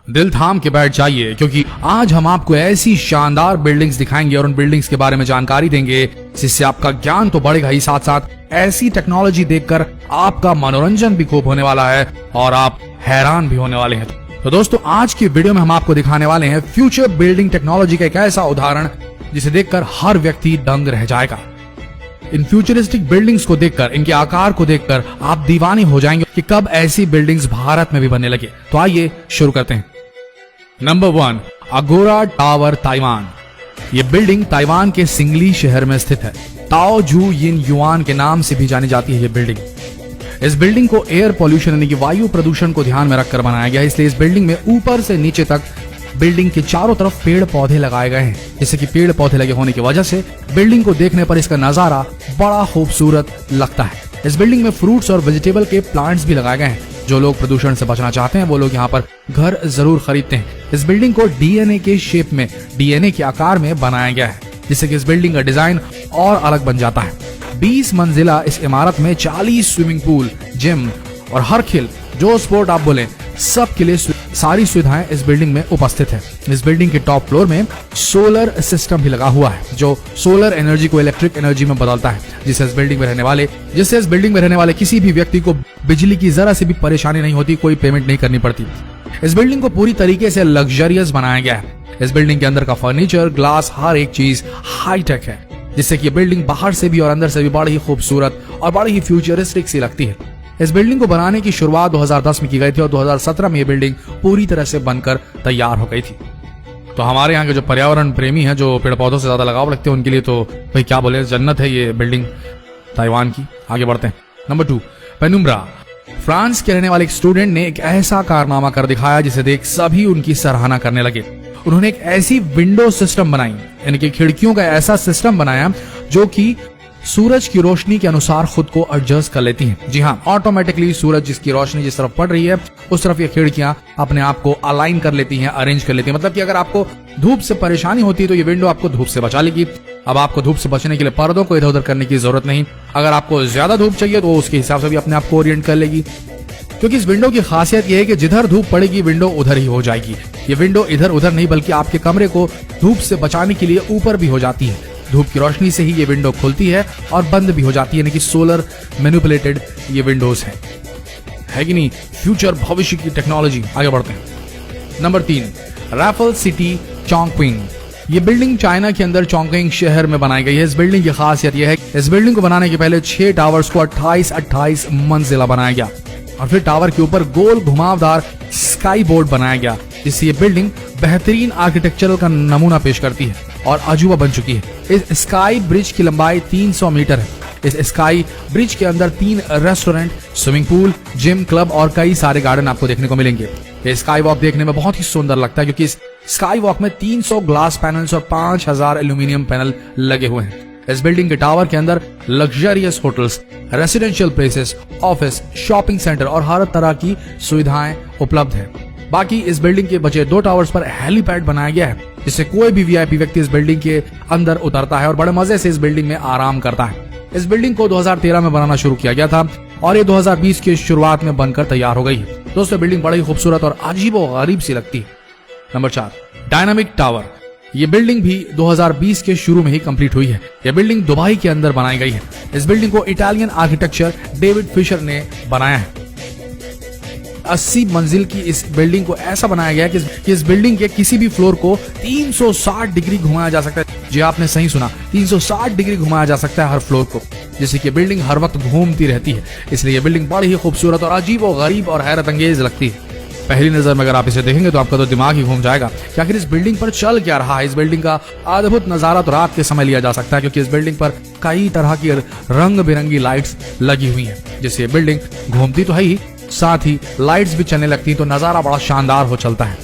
दिल थाम के बैठ जाइए, क्योंकि आज हम आपको ऐसी शानदार बिल्डिंग्स दिखाएंगे और उन बिल्डिंग्स के बारे में जानकारी देंगे जिससे आपका ज्ञान तो बढ़ेगा ही, साथ साथ ऐसी टेक्नोलॉजी देखकर आपका मनोरंजन भी खूब होने वाला है और आप हैरान भी होने वाले हैं। तो दोस्तों, आज की वीडियो में हम आपको दिखाने वाले हैं फ्यूचर बिल्डिंग टेक्नोलॉजी का एक ऐसा उदाहरण जिसे देखकर हर व्यक्ति दंग रह जाएगा। इन फ्यूचरिस्टिक बिल्डिंग्स को देखकर, इनके आकार को देखकर आप दीवाने हो जाएंगे कि कब ऐसी बिल्डिंग्स भारत में भी बनने लगे। तो आइए शुरू करते हैं। नंबर 1, अगोरा टावर, ताइवान। ये बिल्डिंग ताइवान के सिंगली शहर में स्थित है। ताओ जू यिन युआन के नाम से भी जानी जाती है ये बिल्डिंग। इस बिल्डिंग को एयर पॉल्यूशन यानी कि वायु प्रदूषण को ध्यान में रखकर बनाया गया है, इसलिए इस बिल्डिंग में ऊपर से नीचे तक बिल्डिंग के चारों तरफ पेड़ पौधे लगाए गए हैं, जिससे कि पेड़ पौधे लगे होने की वजह से बिल्डिंग को देखने पर इसका नजारा बड़ा खूबसूरत लगता है। इस बिल्डिंग में फ्रूट्स और वेजिटेबल के प्लांट्स भी लगाए गए हैं। जो लोग प्रदूषण से बचना चाहते हैं वो लोग यहाँ पर घर जरूर खरीदते हैं। इस बिल्डिंग को डीएनए के शेप में, डीएनए के आकार में बनाया गया है, जिससे कि इस बिल्डिंग का डिजाइन और अलग बन जाता है। 20 मंजिला इस इमारत में 40 स्विमिंग पूल, जिम और हर खेल जो स्पोर्ट आप बोले सब के लिए सारी सुविधाएं इस बिल्डिंग में उपस्थित है। इस बिल्डिंग के टॉप फ्लोर में सोलर सिस्टम भी लगा हुआ है, जो सोलर एनर्जी को इलेक्ट्रिक एनर्जी में बदलता है, जिससे इस बिल्डिंग में रहने वाले किसी भी व्यक्ति को बिजली की जरा से भी परेशानी नहीं होती, कोई पेमेंट नहीं करनी पड़ती। इस बिल्डिंग को पूरी तरीके से लग्जरियस बनाया गया है। इस बिल्डिंग के अंदर का फर्नीचर, ग्लास, हर एक चीज हाईटेक है, जिससे कि बिल्डिंग बाहर से भी और अंदर से भी बड़ी ही खूबसूरत और बड़ी ही फ्यूचरिस्टिक सी लगती है। इस बिल्डिंग को बनाने की शुरुआत 2010 में की गई थी और 2017 में ये बिल्डिंग पूरी तरह से बनकर तैयार हो गई थी। तो हमारे यहाँ के जो पर्यावरण प्रेमी हैं, जो पेड़ पौधों से ज्यादा लगाव रखते हैं, उनके लिए तो भाई क्या बोले, जन्नत है ये बिल्डिंग ताइवान की। आगे बढ़ते हैं। Number 2, penumbra. फ्रांस के रहने वाले एक स्टूडेंट ने एक ऐसा कारनामा कर दिखाया जिसे देख सभी उनकी सराहना करने लगे। उन्होंने एक ऐसी विंडो सिस्टम बनाई, यानी कि खिड़कियों का ऐसा सिस्टम बनाया जो कि सूरज की रोशनी के अनुसार खुद को एडजस्ट कर लेती हैं। जी हाँ, ऑटोमेटिकली सूरज जिसकी रोशनी जिस तरफ पड़ रही है उस तरफ ये खिड़कियां अपने आप को अलाइन कर लेती हैं, अरेंज कर लेती हैं। मतलब कि अगर आपको धूप से परेशानी होती है तो ये विंडो आपको धूप से बचा लेगी। अब आपको धूप से बचने के लिए पर्दों को इधर उधर करने की जरूरत नहीं। अगर आपको ज्यादा धूप चाहिए तो उसके हिसाब से भी अपने आप को ओरिएंट कर लेगी, क्योंकि इस विंडो की खासियत यह है कि जिधर धूप पड़ेगी विंडो उधर ही हो जाएगी। ये विंडो इधर उधर नहीं बल्कि आपके कमरे को धूप से बचाने के लिए ऊपर भी हो जाती है। धूप की रोशनी से ही ये विंडो खुलती है और बंद भी हो जाती है, यानी कि सोलर मैनिपुलेटेड ये विंडोज है कि नहीं। फ्यूचर, भविष्य की टेक्नोलॉजी। आगे बढ़ते हैं। Number 3, Raffles City, Chongqing. ये बिल्डिंग चाइना के अंदर चोंगक्विंग शहर में बनाई गई है। इस बिल्डिंग की खासियत यह है कि इस बिल्डिंग को बनाने के पहले 6 टावर्स को 28 मंजिला बनाया गया और फिर टावर के ऊपर गोल घुमावदार स्काई बोर्ड बनाया गया, जिससे ये बिल्डिंग बेहतरीन आर्किटेक्चरल का नमूना पेश करती है और अजूबा बन चुकी है। इस स्काई ब्रिज की लंबाई 300 मीटर है। इस स्काई ब्रिज के अंदर 3 restaurant, swimming pool, gym, club और कई सारे गार्डन आपको देखने को मिलेंगे। ये स्काई वॉक देखने में बहुत ही सुंदर लगता है, क्योंकि इस स्काई वॉक में 300 ग्लास पैनल्स और 5000 एल्यूमिनियम पैनल लगे हुए हैं। इस बिल्डिंग के टावर के अंदर luxurious hotels, residential places, office, shopping centre और हर तरह की सुविधाएं उपलब्ध है। बाकी इस बिल्डिंग के बचे 2 टावर्स पर हेलीपैड बनाया गया है, जिससे कोई भी वीआईपी व्यक्ति इस बिल्डिंग के अंदर उतरता है और बड़े मजे से इस बिल्डिंग में आराम करता है। इस बिल्डिंग को 2013 में बनाना शुरू किया गया था और ये 2020 की शुरुआत में बनकर तैयार हो गई है। दोस्तों, बिल्डिंग बड़ी खूबसूरत और अजीबोगरीब सी लगती है। Number 4, dynamic tower. ये बिल्डिंग भी 2020 के शुरू में ही कंप्लीट हुई है। यह बिल्डिंग दुबई के अंदर बनाई गई है। इस बिल्डिंग को इटालियन आर्किटेक्चर डेविड फिशर ने बनाया है। 80 मंजिल की इस बिल्डिंग को ऐसा बनाया गया है कि इस बिल्डिंग के किसी भी फ्लोर को 360 डिग्री घुमाया जा सकता है। जी आपने सही सुना, 360 डिग्री घुमाया जा सकता है हर फ्लोर को, जिससे कि बिल्डिंग हर वक्त घूमती रहती है। इसलिए यह बिल्डिंग बड़ी ही खूबसूरत और अजीब और गरीब और हैरत अंगेज लगती है। पहली नजर में अगर आप इसे देखेंगे तो आपका तो दिमाग ही घूम जाएगा कि आखिर इस बिल्डिंग पर चल क्या रहा है। इस बिल्डिंग का अद्भुत नजारा तो रात के समय लिया जा सकता है, क्योंकि इस बिल्डिंग पर कई तरह की रंग बिरंगी लाइट्स लगी हुई हैं, जिससे बिल्डिंग घूमती तो है ही, साथ ही लाइट्स भी चलने लगती तो नजारा बड़ा शानदार हो चलता है।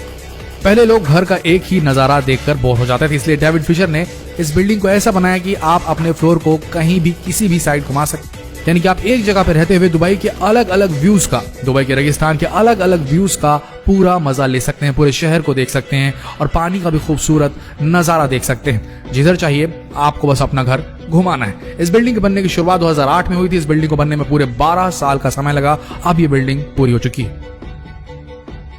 पहले लोग घर का एक ही नजारा देखकर बोर हो जाते थे, इसलिए डेविड फिशर ने इस बिल्डिंग को ऐसा बनाया कि आप अपने फ्लोर को कहीं भी किसी भी साइड घुमा सकते, यानी कि आप एक जगह पर रहते हुए दुबई के अलग अलग व्यूज का, दुबई के रेगिस्तान के अलग अलग व्यूज का पूरा मजा ले सकते हैं, पूरे शहर को देख सकते हैं और पानी का भी खूबसूरत नजारा देख सकते हैं। जिधर चाहिए आपको बस अपना घर घुमाना है। इस बिल्डिंग के बनने की शुरुआत 2008 में हुई थी। इस बिल्डिंग को बनने में पूरे 12 साल का समय लगा। अब ये बिल्डिंग पूरी हो चुकी है।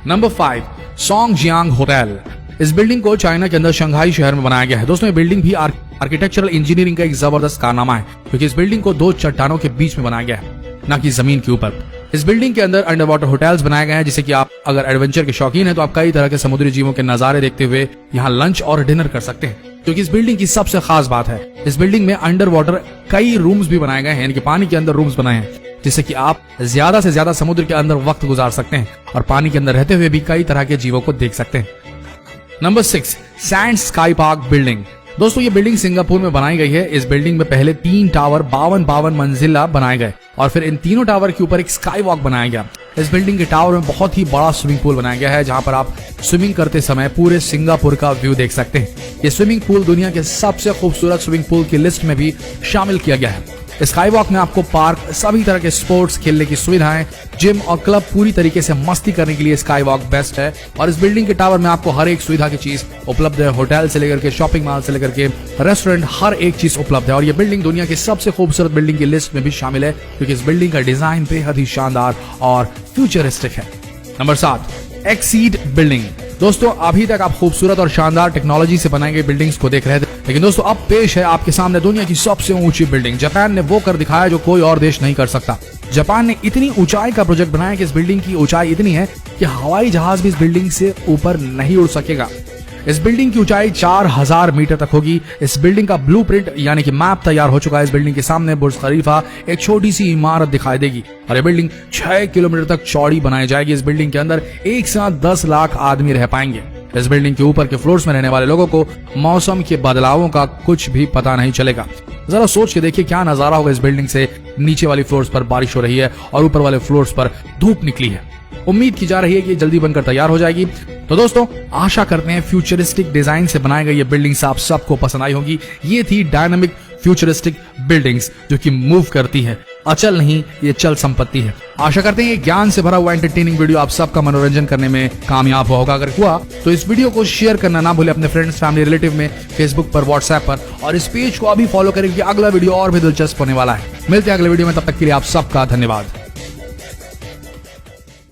Number 5, Songjiang Hotel. इस बिल्डिंग को चाइना के अंदर शंघाई शहर में बनाया गया है। दोस्तों ये बिल्डिंग भी आर्किटेक्चरल इंजीनियरिंग का एक जबरदस्त कारनामा है, क्योंकि इस बिल्डिंग को 2 चट्टानों के बीच में बनाया गया है, ना कि जमीन के ऊपर। इस बिल्डिंग के अंदर अंडर वाटर होटल्स बनाए गए हैं, जिससे कि आप अगर एडवेंचर के शौकीन हैं तो आप कई तरह के समुद्री जीवों के नजारे देखते हुए यहाँ लंच और डिनर कर सकते हैं। क्योंकि इस बिल्डिंग की सबसे खास बात है, इस बिल्डिंग में अंडर वाटर कई रूम्स भी बनाए गए हैं, यानी कि पानी के अंदर रूम्स बनाए हैं, जिससे कि आप ज्यादा से ज्यादा समुद्र के अंदर वक्त गुजार सकते हैं और पानी के अंदर रहते हुए भी कई तरह के जीवों को देख सकते हैं। Number 6, sand sky park building. दोस्तों ये बिल्डिंग सिंगापुर में बनाई गई है। इस बिल्डिंग में पहले 3 टावर 52 मंजिला बनाए गए और फिर इन तीनों टावर के ऊपर एक स्काई वॉक बनाया गया। इस बिल्डिंग के टावर में बहुत ही बड़ा स्विमिंग पूल बनाया गया है, जहां पर आप स्विमिंग करते समय पूरे सिंगापुर का व्यू देख सकते हैं। ये स्विमिंग पूल दुनिया के सबसे खूबसूरत स्विमिंग पूल की लिस्ट में भी शामिल किया गया है। स्काई वॉक में आपको पार्क, सभी तरह के स्पोर्ट्स खेलने की सुविधाएं, जिम और क्लब, पूरी तरीके से मस्ती करने के लिए स्काई वॉक बेस्ट है। और इस बिल्डिंग के टावर में आपको हर एक सुविधा की चीज उपलब्ध है। होटल से लेकर के शॉपिंग मॉल से लेकर के रेस्टोरेंट, हर एक चीज उपलब्ध है। और ये बिल्डिंग दुनिया की सबसे खूबसूरत बिल्डिंग की लिस्ट में भी शामिल है, क्योंकि इस बिल्डिंग का डिजाइन बेहद ही शानदार और फ्यूचरिस्टिक है। Number 7, exceed building. दोस्तों अभी तक आप खूबसूरत और शानदार टेक्नोलॉजी से बनाई गई बिल्डिंग्स को देख रहे थे, लेकिन दोस्तों अब पेश है आपके सामने दुनिया की सबसे ऊंची बिल्डिंग। जापान ने वो कर दिखाया जो कोई और देश नहीं कर सकता। जापान ने इतनी ऊंचाई का प्रोजेक्ट बनाया कि इस बिल्डिंग की ऊंचाई इतनी है कि हवाई जहाज भी इस बिल्डिंग से ऊपर नहीं उड़ सकेगा। इस बिल्डिंग की ऊंचाई 4000 मीटर तक होगी। इस बिल्डिंग का ब्लूप्रिंट यानी कि मैप तैयार हो चुका है। इस बिल्डिंग के सामने बुर्ज खलीफा, एक छोटी सी इमारत दिखाई देगी और ये बिल्डिंग 6 किलोमीटर तक चौड़ी बनाई जाएगी। इस बिल्डिंग के अंदर एक साथ 10 लाख आदमी रह पाएंगे। इस बिल्डिंग के ऊपर के फ्लोर्स में रहने वाले लोगों को मौसम के बदलावों का कुछ भी पता नहीं चलेगा। जरा सोच के देखिए क्या नजारा होगा इस बिल्डिंग से। नीचे वाली फ्लोर्स पर बारिश हो रही है और ऊपर वाले फ्लोर्स पर धूप निकली है। उम्मीद की जा रही है कि जल्दी बनकर तैयार हो जाएगी। तो दोस्तों आशा करते हैं फ्यूचरिस्टिक डिजाइन से बनाई गई ये बिल्डिंग्स आप सबको पसंद आई होगी। ये थी डायनामिक फ्यूचरिस्टिक बिल्डिंग्स जो कि मूव करती है, अचल नहीं, ये चल संपत्ति है। आशा करते हैं ये ज्ञान से भरा हुआ एंटरटेनिंग वीडियो आप सबका मनोरंजन करने में कामयाब होगा। अगर हुआ तो इस वीडियो को शेयर करना ना भूले अपने फ्रेंड्स, फैमिली, रिलेटिव में, फेसबुक पर, व्हाट्सएप पर, और इस पेज को अभी फॉलो करें क्योंकि अगला वीडियो और भी दिलचस्प होने वाला है। मिलते हैं अगले वीडियो में, तब तक के लिए आप सबका धन्यवाद।